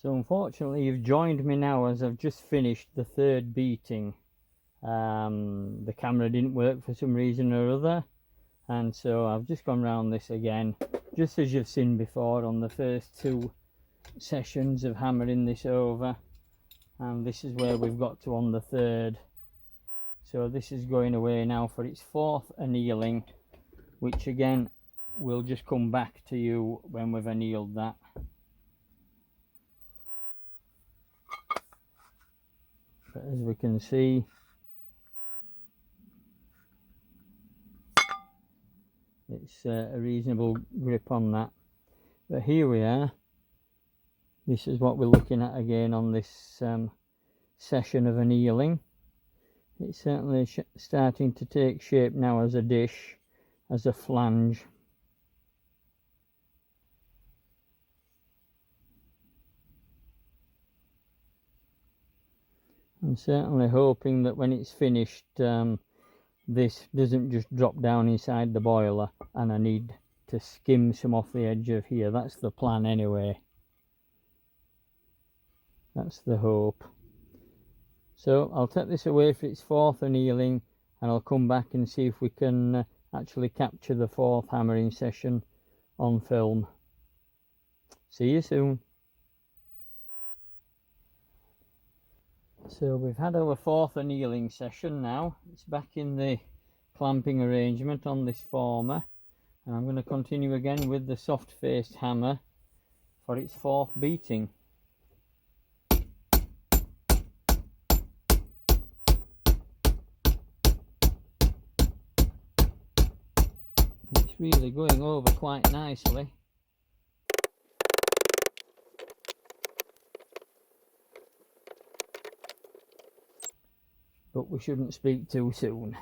So unfortunately you've joined me now as I've just finished the third beating. The camera didn't work for some reason or other, and so I've just gone round this again, just as you've seen before on the first two sessions of hammering this over, and this is where we've got to on the third. So this is going away now for its fourth annealing, which again we'll just come back to you when we've annealed that. But as we can see, it's a reasonable grip on that. But here we are. This is what we're looking at again on this session of annealing. It's certainly starting to take shape now as a dish, as a flange. I'm certainly hoping that when it's finished, this doesn't just drop down inside the boiler and I need to skim some off the edge of here. That's the plan anyway. That's the hope. So I'll take this away for its fourth annealing and I'll come back and see if we can actually capture the fourth hammering session on film. See you soon. So we've had our fourth annealing session now. It's back in the clamping arrangement on this former, and I'm going to continue again with the soft faced hammer for its fourth beating. It's really going over quite nicely. But we shouldn't speak too soon.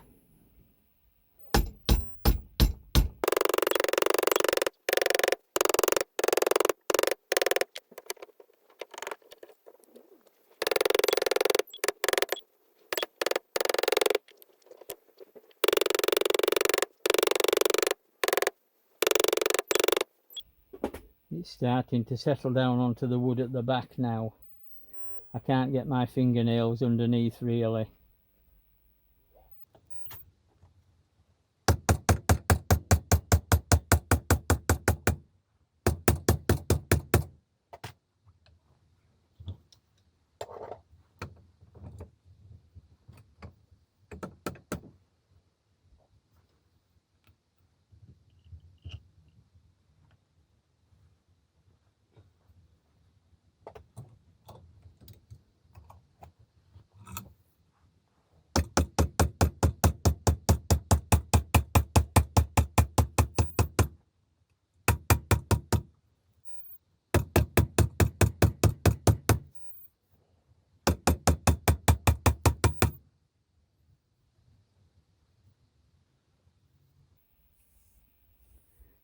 It's starting to settle down onto the wood at the back now. I can't get my fingernails underneath really.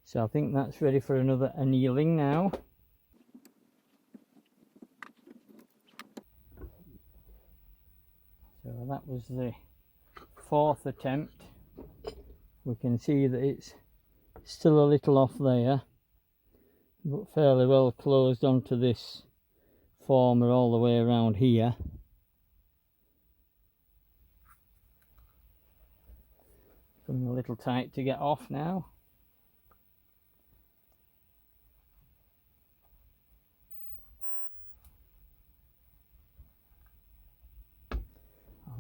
So I think that's ready for another annealing now. So that was the fourth attempt. We can see that it's still a little off there, but fairly well closed onto this former all the way around here. Coming a little tight to get off now.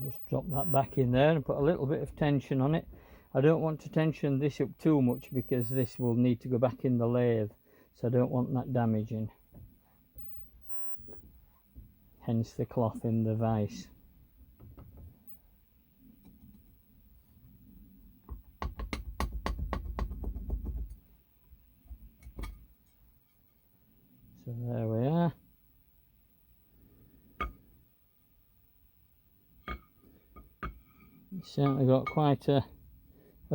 Just drop that back in there and put a little bit of tension on it. I don't want to tension this up too much because this will need to go back in the lathe, so I don't want that damaging. Hence the cloth in the vise. So there we are. It's certainly got quite a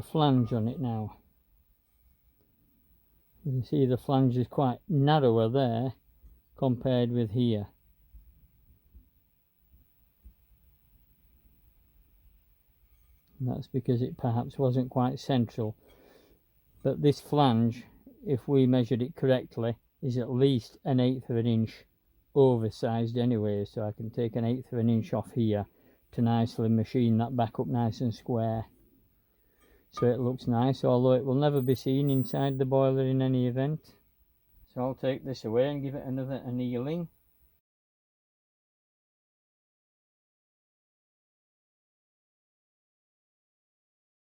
flange on it now. You can see the flange is quite narrower there compared with here. And that's because it perhaps wasn't quite central. But this flange, if we measured it correctly, is at least 1/8 of an inch oversized anyway, so I can take 1/8 of an inch off here to nicely machine that back up nice and square, so it looks nice, although it will never be seen inside the boiler in any event. So I'll take this away and give it another annealing.